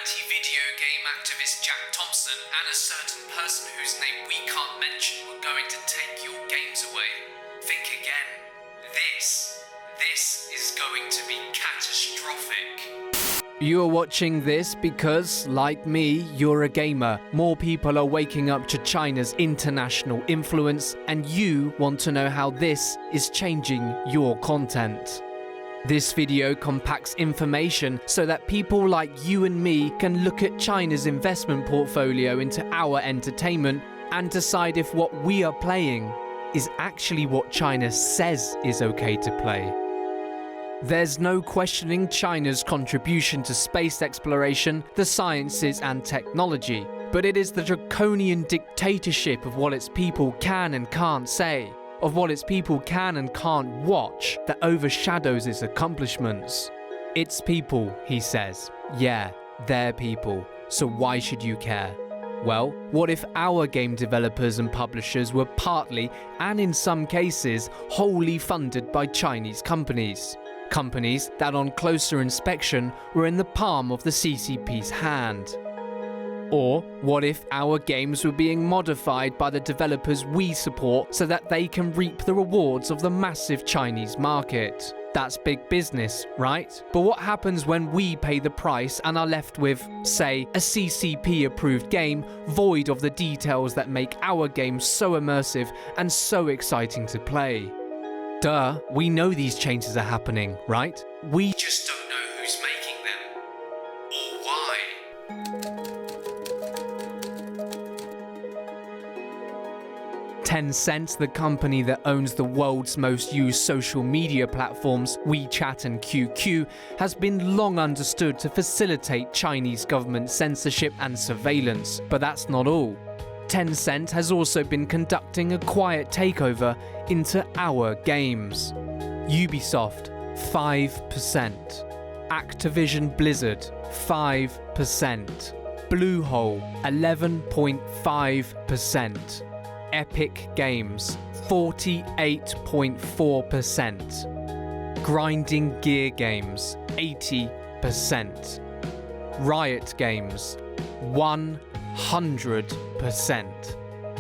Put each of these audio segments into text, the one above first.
anti-video game activist Jack Thompson and a certain person whose name we can't mention were going to take your games away. Think again. This is going to be catastrophic. You are watching this because, like me, you're a gamer. More people are waking up to China's international influence, and you want to know how this is changing your content. This video compacts information so that people like you and me can look at China's investment portfolio into our entertainment and decide if what we are playing is actually what China says is okay to play. There's no questioning China's contribution to space exploration, the sciences and technology, but it is the draconian dictatorship of what its people can and can't say, of what its people can and can't watch, that overshadows its accomplishments. Its people, he says. Yeah, their people. So why should you care? Well, what if our game developers and publishers were partly, and in some cases, wholly funded by Chinese companies? Companies that on closer inspection were in the palm of the CCP's hand. Or what if our games were being modified by the developers we support so that they can reap the rewards of the massive Chinese market? That's big business, right? But what happens when we pay the price and are left with, say, a CCP-approved game void of the details that make our game so immersive and so exciting to play? Duh, we know these changes are happening, right? We Just don't know who's making them. Or why. Tencent, the company that owns the world's most used social media platforms, WeChat and QQ, has been long understood to facilitate Chinese government censorship and surveillance. But that's not all. Tencent has also been conducting a quiet takeover into our games. Ubisoft, 5%. Activision Blizzard, 5%. Bluehole, 11.5%. Epic Games, 48.4%. Grinding Gear Games, 80%. Riot Games, 100%.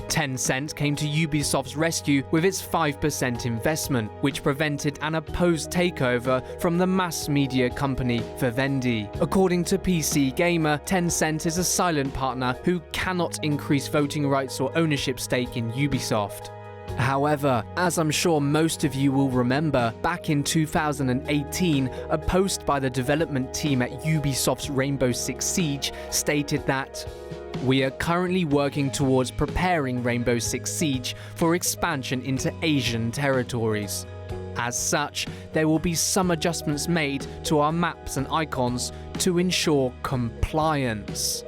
Tencent came to Ubisoft's rescue with its 5% investment, which prevented an opposed takeover from the mass media company Vivendi. According to PC Gamer, Tencent is a silent partner who cannot increase voting rights or ownership stake in Ubisoft. However, as I'm sure most of you will remember, back in 2018, a post by the development team at Ubisoft's Rainbow Six Siege stated that we are currently working towards preparing Rainbow Six Siege for expansion into Asian territories. As such, there will be some adjustments made to our maps and icons to ensure compliance.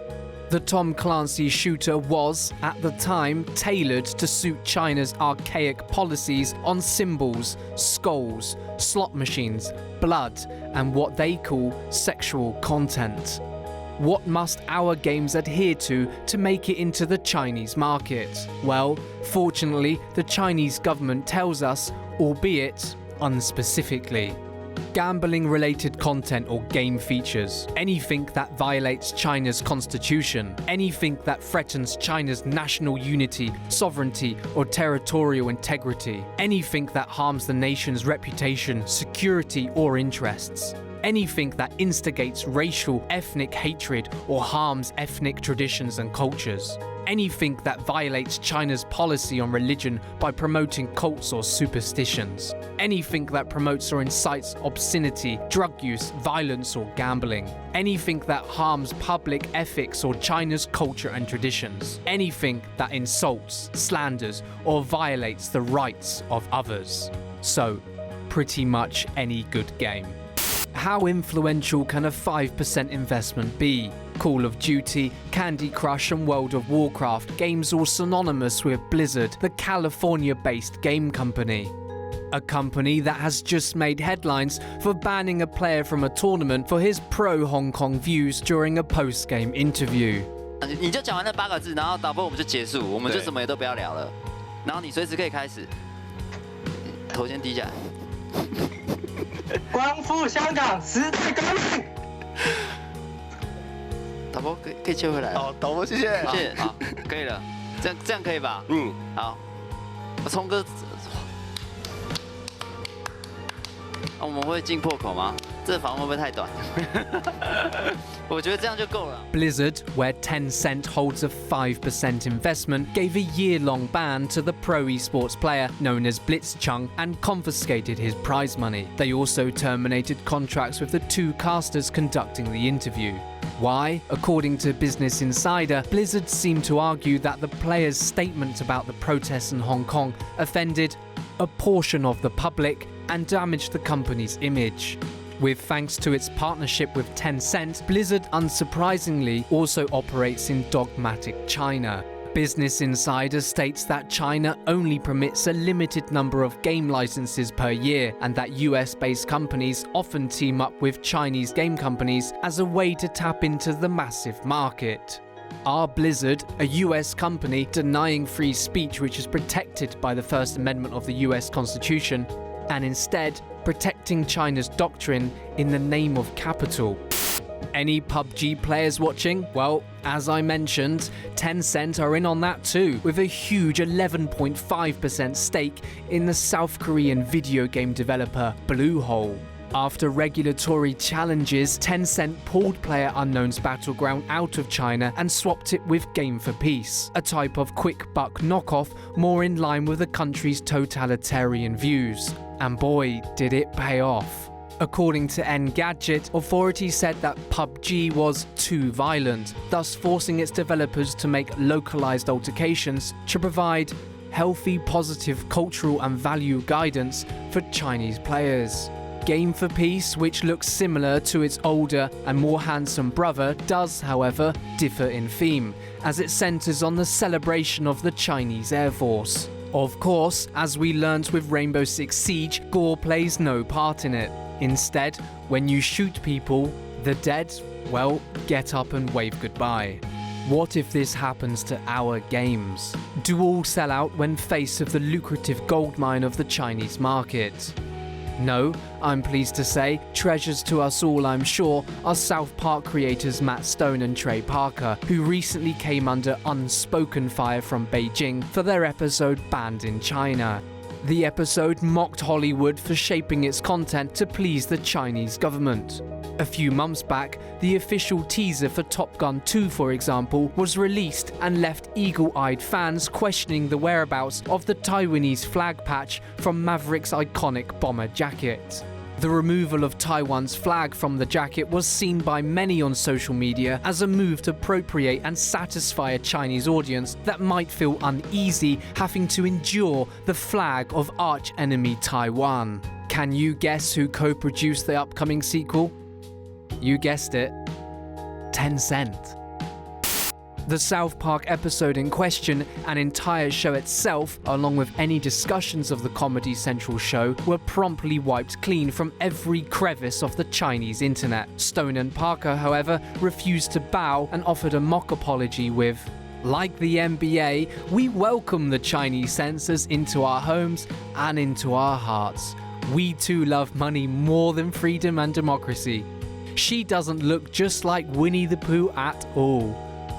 The Tom Clancy shooter was, at the time, tailored to suit China's archaic policies on symbols, skulls, slot machines, blood, and what they call sexual content. What must our games adhere to make it into the Chinese market? Well, fortunately, the Chinese government tells us, albeit unspecifically. Gambling-related content or game features, anything that violates China's constitution, anything that threatens China's national unity, sovereignty, or territorial integrity, anything that harms the nation's reputation, security, or interests. Anything that instigates racial, ethnic hatred or harms ethnic traditions and cultures. Anything that violates China's policy on religion by promoting cults or superstitions. Anything that promotes or incites obscenity, drug use, violence or gambling. Anything that harms public ethics or China's culture and traditions. Anything that insults, slanders or violates the rights of others. So, pretty much any good game. How influential can a 5% investment be? Call of Duty, Candy Crush and World of Warcraft, games all synonymous with Blizzard, the California-based game company. A company that has just made headlines for banning a player from a tournament for his pro-Hong Kong views during a post-game interview. 你就讲完那8个字，然后导播我们就结束，我们就什么也都不要聊了。然后你随时可以开始，头先低下来。光复香港，时代革命。导播可以切回来。好，导播谢谢。谢谢，好，可以了，这样可以吧？好，聪哥，我们会进破口吗？这房会不会太短？我觉得这样就够了。Blizzard, where Tencent holds a 5% investment, gave a year-long ban to the pro esports player known as Blitzchung and confiscated his prize money. They also terminated contracts with the 2 casters conducting the interview. Why? According to Business Insider, Blizzard seemed to argue that the player's statement about the protests in Hong Kong offended a portion of the public and damaged the company's image. With thanks to its partnership with Tencent, Blizzard unsurprisingly also operates in dogmatic China. Business Insider states that China only permits a limited number of game licenses per year and that US-based companies often team up with Chinese game companies as a way to tap into the massive market. Are Blizzard, a US company denying free speech which is protected by the First Amendment of the US Constitution, and instead protecting China's doctrine in the name of capital? Any PUBG players watching? Well, as I mentioned, Tencent are in on that too, with a huge 11.5% stake in the South Korean video game developer Bluehole. After regulatory challenges, Tencent pulled PlayerUnknown's Battleground out of China and swapped it with Game for Peace, a type of quick buck knockoff more in line with the country's totalitarian views. And boy, did it pay off. According to Engadget, authorities said that PUBG was too violent, thus forcing its developers to make localized altercations to provide healthy, positive cultural and value guidance for Chinese players. Game for Peace, which looks similar to its older and more handsome brother, does, however, differ in theme, as it centers on the celebration of the Chinese Air Force. Of course, as we learnt with Rainbow Six Siege, gore plays no part in it. Instead, when you shoot people, the dead, well, get up and wave goodbye. What if this happens to our games? Do all sell out when faced with the lucrative goldmine of the Chinese market? No, I'm pleased to say, treasures to us all, I'm sure, are South Park creators Matt Stone and Trey Parker, who recently came under unspoken fire from Beijing for their episode Banned in China. The episode mocked Hollywood for shaping its content to please the Chinese government. A few months back, the official teaser for Top Gun 2, for example, was released and left eagle-eyed fans questioning the whereabouts of the Taiwanese flag patch from Maverick's iconic bomber jacket. The removal of Taiwan's flag from the jacket was seen by many on social media as a move to appropriate and satisfy a Chinese audience that might feel uneasy having to endure the flag of arch-enemy Taiwan. Can you guess who co-produced the upcoming sequel? You guessed it, Tencent. The South Park episode in question, an entire show itself, along with any discussions of the Comedy Central show, were promptly wiped clean from every crevice of the Chinese internet. Stone and Parker, however, refused to bow and offered a mock apology with, "Like the NBA, we welcome the Chinese censors into our homes and into our hearts. We too love money more than freedom and democracy. She doesn't look just like Winnie the Pooh at all.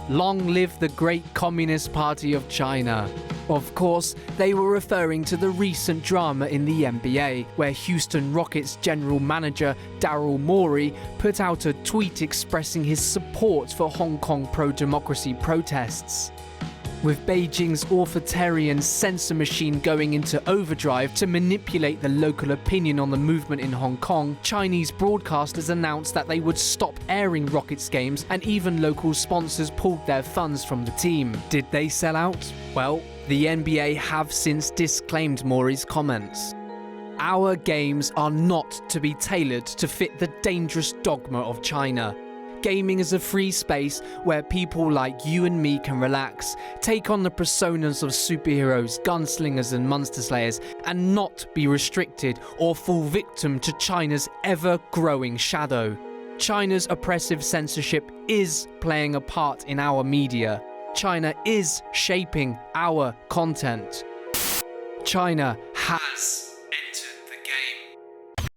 Long live the great Communist Party of China." Of course, they were referring to the recent drama in the NBA, where Houston Rockets general manager Daryl Morey put out a tweet expressing his support for Hong Kong pro-democracy protests. With Beijing's authoritarian censor machine going into overdrive to manipulate the local opinion on the movement in Hong Kong, Chinese broadcasters announced that they would stop airing Rockets games, and even local sponsors pulled their funds from the team. Did they sell out? Well, the NBA have since disclaimed Maury's comments. Our games are not to be tailored to fit the dangerous dogma of China. Gaming is a free space where people like you and me can relax, take on the personas of superheroes, gunslingers and monster slayers, and not be restricted or fall victim to China's ever-growing shadow. China's oppressive censorship is playing a part in our media. China is shaping our content. China has